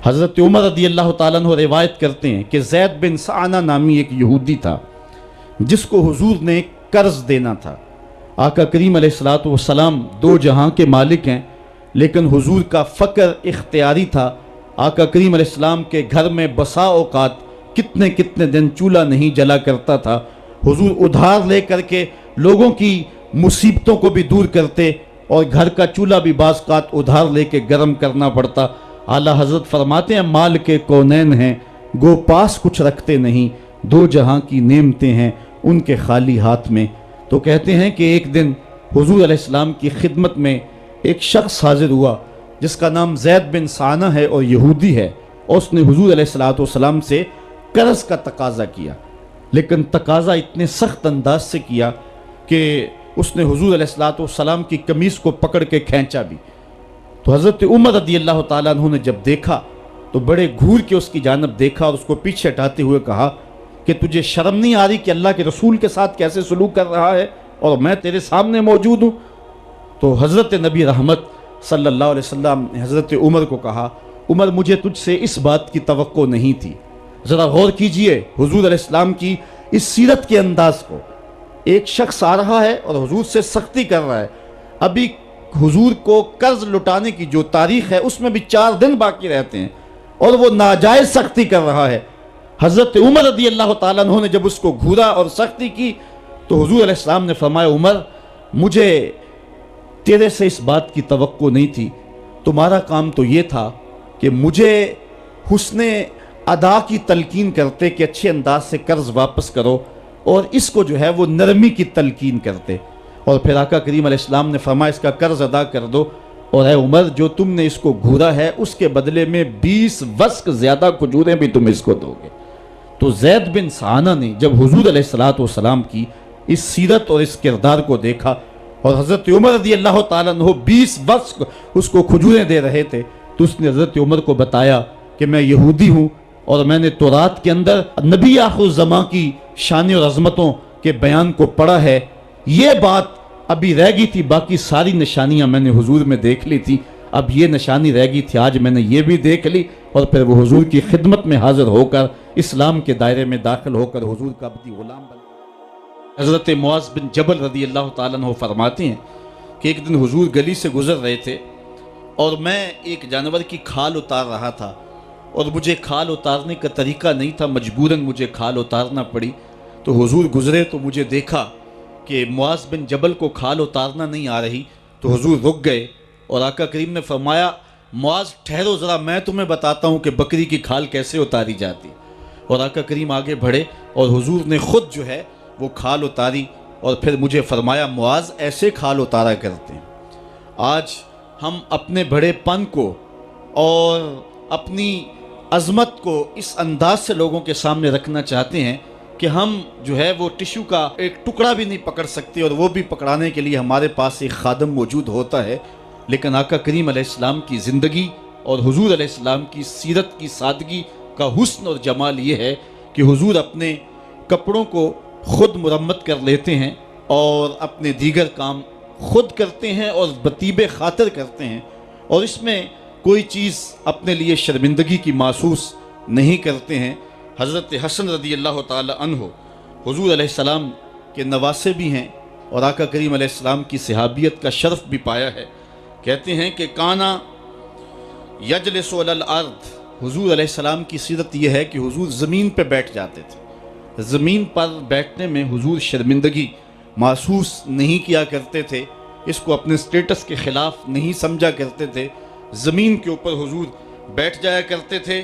حضرت عمر رضی اللہ تعالیٰ عنہ روایت کرتے ہیں کہ زید بن سعنہ نامی ایک یہودی تھا جس کو حضور نے قرض دینا تھا۔ آقا کریم علیہ الصلوۃ والسلام دو جہاں کے مالک ہیں، لیکن حضور کا فقر اختیاری تھا۔ آقا کریم علیہ السلام کے گھر میں بسا اوقات کتنے دن چولہا نہیں جلا کرتا تھا۔ حضور ادھار لے کر کے لوگوں کی مصیبتوں کو بھی دور کرتے، اور گھر کا چولہا بھی بعض اوقات ادھار لے کے گرم کرنا پڑتا۔ اعلیٰ حضرت فرماتے ہیں مال کے کونین ہیں گو پاس کچھ رکھتے نہیں، دو جہاں کی نعمتیں ہیں ان کے خالی ہاتھ میں۔ تو کہتے ہیں کہ ایک دن حضور علیہ السلام کی خدمت میں ایک شخص حاضر ہوا جس کا نام زید بن سعنہ ہے اور یہودی ہے، اور اس نے حضور علیہ السلام سے قرض کا تقاضا کیا، لیکن تقاضا اتنے سخت انداز سے کیا کہ اس نے حضور علیہ السلام کی قمیص کو پکڑ کے کھینچا بھی۔ تو حضرت عمر رضی اللہ تعالیٰ عنہ نے جب دیکھا تو بڑے گھور کے اس کی جانب دیکھا اور اس کو پیچھے ہٹاتے ہوئے کہا کہ تجھے شرم نہیں آ رہی کہ اللہ کے رسول کے ساتھ کیسے سلوک کر رہا ہے اور میں تیرے سامنے موجود ہوں؟ تو حضرت نبی رحمت صلی اللہ علیہ وسلم نے حضرت عمر کو کہا عمر مجھے تجھ سے اس بات کی توقع نہیں تھی۔ ذرا غور کیجئے حضور علیہ السلام کی اس سیرت کے انداز کو۔ ایک شخص آ رہا ہے اور حضور سے سختی کر رہا ہے، ابھی حضور کو قرض لٹانے کی جو تاریخ ہے اس میں بھی 4 دن باقی رہتے ہیں، اور وہ ناجائز سختی کر رہا ہے۔ حضرت عمر رضی اللہ تعالیٰ عنہ نے جب اس کو گھورا اور سختی کی تو حضور علیہ السلام نے فرمایا عمر مجھے تیرے سے اس بات کی توقع نہیں تھی، تمہارا کام تو یہ تھا کہ مجھے حسن ادا کی تلقین کرتے کہ اچھے انداز سے قرض واپس کرو، اور اس کو جو ہے وہ نرمی کی تلقین کرتے، اور پھر آقا کریم علیہ السلام نے فرمایا اس کا قرض ادا کر دو، اور اے عمر جو تم نے اس کو گھورا ہے اس کے بدلے میں 20 وسق زیادہ کھجوریں بھی تم اس کو دو گے۔ تو زید بن سعنہ نے جب حضور علیہ السلام کی اس سیرت اور اس کردار کو دیکھا، اور حضرت عمر رضی اللہ تعالیٰ عنہ 20 وسق اس کو کھجوریں دے رہے تھے، تو اس نے حضرت عمر کو بتایا کہ میں یہودی ہوں اور میں نے تورات کے اندر نبی آخر الزماں کی شان اور عظمتوں کے بیان کو پڑھا ہے، یہ بات ابھی رہ گئی تھی، باقی ساری نشانیاں میں نے حضور میں دیکھ لی تھی، اب یہ نشانی رہ گئی تھی، آج میں نے یہ بھی دیکھ لی۔ اور پھر وہ حضور کی خدمت میں حاضر ہو کر اسلام کے دائرے میں داخل ہو کر حضور کا عبدی غلام بن۔ حضرت معاذ بن جبل رضی اللہ تعالیٰ عنہ فرماتے ہیں کہ ایک دن حضور گلی سے گزر رہے تھے اور میں ایک جانور کی کھال اتار رہا تھا، اور مجھے کھال اتارنے کا طریقہ نہیں تھا، مجبوراً مجھے کھال اتارنا پڑی۔ تو حضور گزرے تو مجھے دیکھا کہ معاذ بن جبل کو کھال اتارنا نہیں آ رہی، تو حضور رک گئے اور آقا کریم نے فرمایا معاذ ٹھہرو ذرا میں تمہیں بتاتا ہوں کہ بکری کی کھال کیسے اتاری جاتی۔ اور آقا کریم آگے بڑھے اور حضور نے خود جو ہے وہ کھال اتاری، اور پھر مجھے فرمایا معاذ ایسے کھال اتارا کرتے ہیں۔ آج ہم اپنے بڑے پن کو اور اپنی عظمت کو اس انداز سے لوگوں کے سامنے رکھنا چاہتے ہیں کہ ہم جو ہے وہ ٹشو کا ایک ٹکڑا بھی نہیں پکڑ سکتے، اور وہ بھی پکڑانے کے لیے ہمارے پاس ایک خادم موجود ہوتا ہے۔ لیکن آقا کریم علیہ السلام کی زندگی اور حضور علیہ السلام کی سیرت کی سادگی کا حسن اور جمال یہ ہے کہ حضور اپنے کپڑوں کو خود مرمت کر لیتے ہیں اور اپنے دیگر کام خود کرتے ہیں اور بطیب خاطر کرتے ہیں، اور اس میں کوئی چیز اپنے لیے شرمندگی کی محسوس نہیں کرتے ہیں۔ حضرت حسن رضی اللہ تعالی عنہ حضور علیہ السلام کے نواسے بھی ہیں اور آقا کریم علیہ السلام کی صحابیت کا شرف بھی پایا ہے۔ کہتے ہیں کہ کانا یجلس علی الارض، حضور علیہ السلام کی سیرت یہ ہے کہ حضور زمین پہ بیٹھ جاتے تھے، زمین پر بیٹھنے میں حضور شرمندگی محسوس نہیں کیا کرتے تھے، اس کو اپنے سٹیٹس کے خلاف نہیں سمجھا کرتے تھے، زمین کے اوپر حضور بیٹھ جایا کرتے تھے،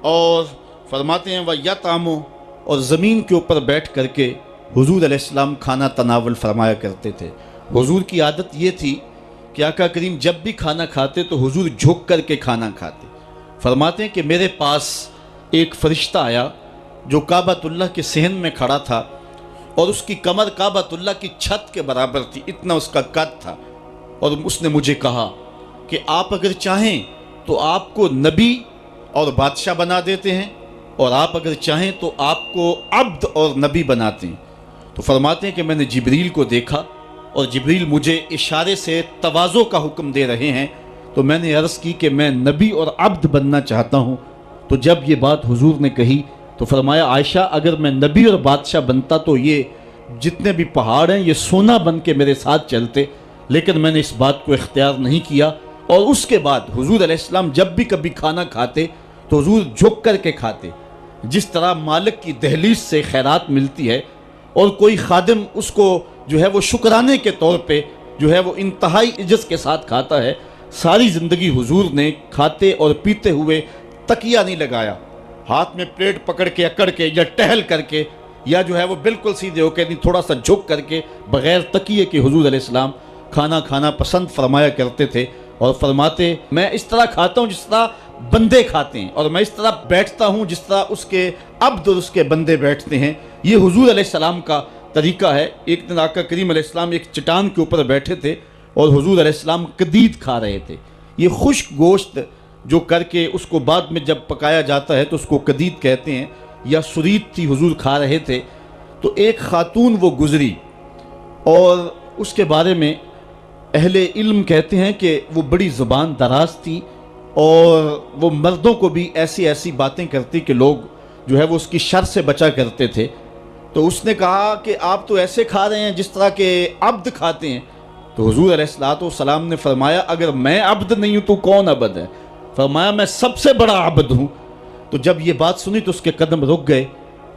اور فرماتے ہیں وَيَطْعَمُ، اور زمین کے اوپر بیٹھ کر کے حضور علیہ السلام کھانا تناول فرمایا کرتے تھے۔ حضور کی عادت یہ تھی کہ آقا کریم جب بھی کھانا کھاتے تو حضور جھک کر کے کھانا کھاتے۔ فرماتے ہیں کہ میرے پاس ایک فرشتہ آیا جو کعبۃ اللہ کے صحن میں کھڑا تھا، اور اس کی کمر کعبۃ اللہ کی چھت کے برابر تھی، اتنا اس کا قد تھا، اور اس نے مجھے کہا کہ آپ اگر چاہیں تو آپ کو نبی اور بادشاہ بنا دیتے ہیں، اور آپ اگر چاہیں تو آپ کو عبد اور نبی بناتے ہیں۔ تو فرماتے ہیں کہ میں نے جبریل کو دیکھا، اور جبریل مجھے اشارے سے تواضع کا حکم دے رہے ہیں، تو میں نے عرض کی کہ میں نبی اور عبد بننا چاہتا ہوں. تو جب یہ بات حضور نے کہی تو فرمایا عائشہ اگر میں نبی اور بادشاہ بنتا تو یہ جتنے بھی پہاڑ ہیں یہ سونا بن کے میرے ساتھ چلتے، لیکن میں نے اس بات کو اختیار نہیں کیا. اور اس کے بعد حضور علیہ السلام جب بھی کبھی کھانا کھاتے تو حضور جھک کر کے کھاتے، جس طرح مالک کی دہلیز سے خیرات ملتی ہے اور کوئی خادم اس کو جو ہے وہ شکرانے کے طور پہ جو ہے وہ انتہائی عجز کے ساتھ کھاتا ہے. ساری زندگی حضور نے کھاتے اور پیتے ہوئے تکیہ نہیں لگایا، ہاتھ میں پلیٹ پکڑ کے اکڑ کے یا ٹہل کر کے یا جو ہے وہ بالکل سیدھے ہو کے نہیں، تھوڑا سا جھک کر کے بغیر تکیے کے حضور علیہ السلام کھانا کھانا پسند فرمایا کرتے تھے. اور فرماتے میں اس طرح کھاتا ہوں جس طرح بندے کھاتے ہیں، اور میں اس طرح بیٹھتا ہوں جس طرح اس کے عبد اور اس کے بندے بیٹھتے ہیں. یہ حضور علیہ السلام کا طریقہ ہے. ایک دن آقا کریم علیہ السلام ایک چٹان کے اوپر بیٹھے تھے اور حضور علیہ السلام قدید کھا رہے تھے. یہ خشک گوشت جو کر کے اس کو بعد میں جب پکایا جاتا ہے تو اس کو قدید کہتے ہیں، یا سرید تھی، حضور کھا رہے تھے. تو ایک خاتون وہ گزری اور اس کے بارے میں اہل علم کہتے ہیں کہ وہ بڑی زبان دراز تھی اور وہ مردوں کو بھی ایسی ایسی باتیں کرتی کہ لوگ جو ہے وہ اس کی شر سے بچا کرتے تھے. تو اس نے کہا کہ آپ تو ایسے کھا رہے ہیں جس طرح کے عبد کھاتے ہیں. تو حضور علیہ السلام نے فرمایا اگر میں عبد نہیں ہوں تو کون عبد ہے؟ فرمایا میں سب سے بڑا عبد ہوں. تو جب یہ بات سنی تو اس کے قدم رک گئے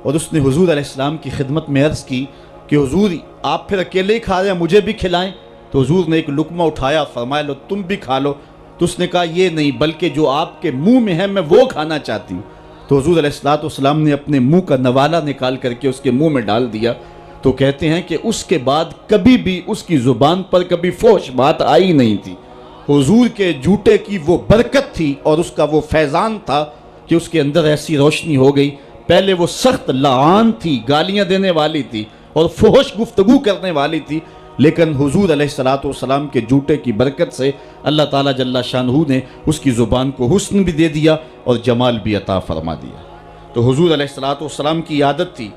اور اس نے حضور علیہ السلام کی خدمت میں عرض کی کہ حضور آپ پھر اکیلے ہی کھا رہے ہیں، مجھے بھی کھلائیں. تو حضور نے ایک لقمہ اٹھایا، فرمایا لو تم بھی کھا لو. تو اس نے کہا یہ نہیں، بلکہ جو آپ کے منہ میں ہے میں وہ کھانا چاہتی ہوں. تو حضور علیہ السلام نے اپنے منہ کا نوالا نکال کر کے اس کے منہ میں ڈال دیا. تو کہتے ہیں کہ اس کے بعد کبھی بھی اس کی زبان پر کبھی فحش بات آئی نہیں تھی. حضور کے جوٹے کی وہ برکت تھی اور اس کا وہ فیضان تھا کہ اس کے اندر ایسی روشنی ہو گئی. پہلے وہ سخت لعان تھی، گالیاں دینے والی تھی اور فحش گفتگو کرنے والی تھی، لیکن حضور علیہ السلام کے جوٹے کی برکت سے اللہ تعالیٰ جل شانہ نے اس کی زبان کو حسن بھی دے دیا اور جمال بھی عطا فرما دیا. تو حضور علیہ السلام کی عادت تھی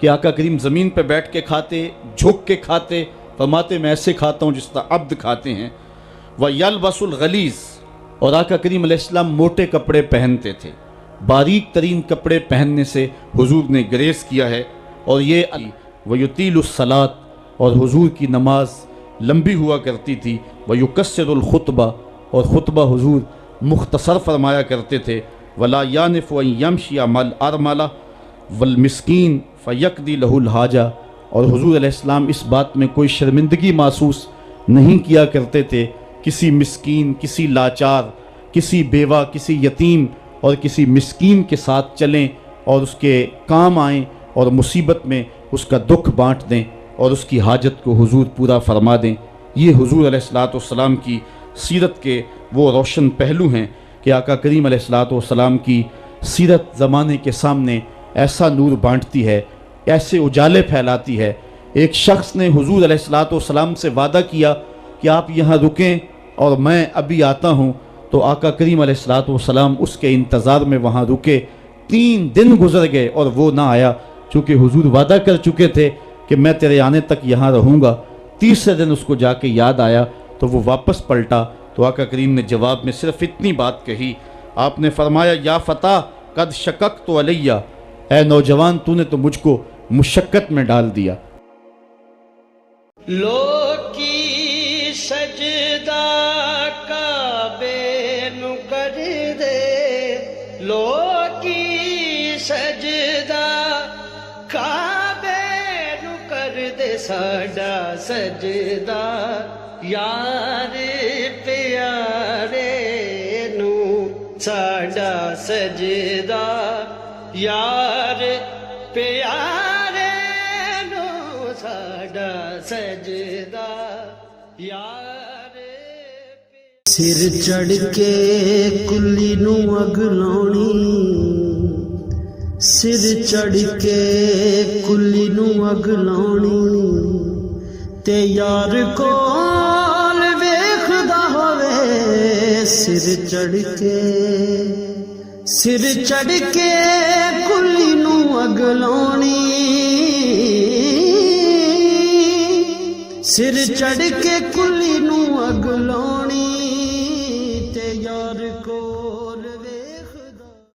کہ آقا کریم زمین پہ بیٹھ کے کھاتے، جھک کے کھاتے. فرماتے میں ایسے کھاتا ہوں جس طرح عبد کھاتے ہیں. وَيَلْبَسُ الْغَلِيظ، اور آقا کریم علیہ السلام موٹے کپڑے پہنتے تھے. باریک ترین کپڑے پہننے سے حضور نے گریز کیا ہے. اور یہ وَيُطِيلُ الصَّلَاةَ، اور حضور کی نماز لمبی ہوا کرتی تھی. وَيُقَصِّرُ الْخُطْبَةَ، اور خطبہ حضور مختصر فرمایا کرتے تھے. وَلَا يَانِفُ أَن يَمْشِيَ مَعَ الْأَرْمَلَةِ وَالْمِسْكِينِ فَيَقْضِي لَهُ الْحَاجَةَ، اور حضور علیہ السلام اس بات میں کوئی شرمندگی محسوس نہیں کیا کرتے تھے کسی مسکین، کسی لاچار، کسی بیوہ، کسی یتیم اور کسی مسکین کے ساتھ چلیں اور اس کے کام آئیں اور مصیبت میں اس کا دکھ بانٹ دیں اور اس کی حاجت کو حضور پورا فرما دیں. یہ حضور علیہ السلام کی سیرت کے وہ روشن پہلو ہیں کہ آقا کریم علیہ السلام کی سیرت زمانے کے سامنے ایسا نور بانٹتی ہے، ایسے اجالے پھیلاتی ہے. ایک شخص نے حضور علیہ السلام سے وعدہ کیا کہ آپ یہاں رکیں اور میں ابھی آتا ہوں. تو آقا کریم علیہ السلام اس کے انتظار میں وہاں رکے. 3 دن گزر گئے اور وہ نہ آیا، چونکہ حضور وعدہ کر چکے تھے کہ میں تیرے آنے تک یہاں رہوں گا. تیسرے دن اس کو جا کے یاد آیا تو وہ واپس پلٹا. تو آقا کریم نے جواب میں صرف اتنی بات کہی. آپ نے فرمایا یا فتح قد شککت علیہ، اے نوجوان تو نے تو مجھ کو مشقت میں ڈال دیا. لوکی سجدہ کعبے نو کر دے، لوکی سجدہ کعبے نو کر دے، ساڈا سجدہ یار پیارے نو، ساڈا سجدہ یار پیارے نو، ساڈا سجدہ یار. سر چڑھ کے کلی نو اگ لاؤنی، سر چڑھ کے کلی نو اگ لاؤنی، تے یار کول ویکھدا ہووے سر چڑھ کے، سر چڑھ کے کلی نو اگ لاؤنی، سر چڑھ کے کلی نو اگ لاؤنی.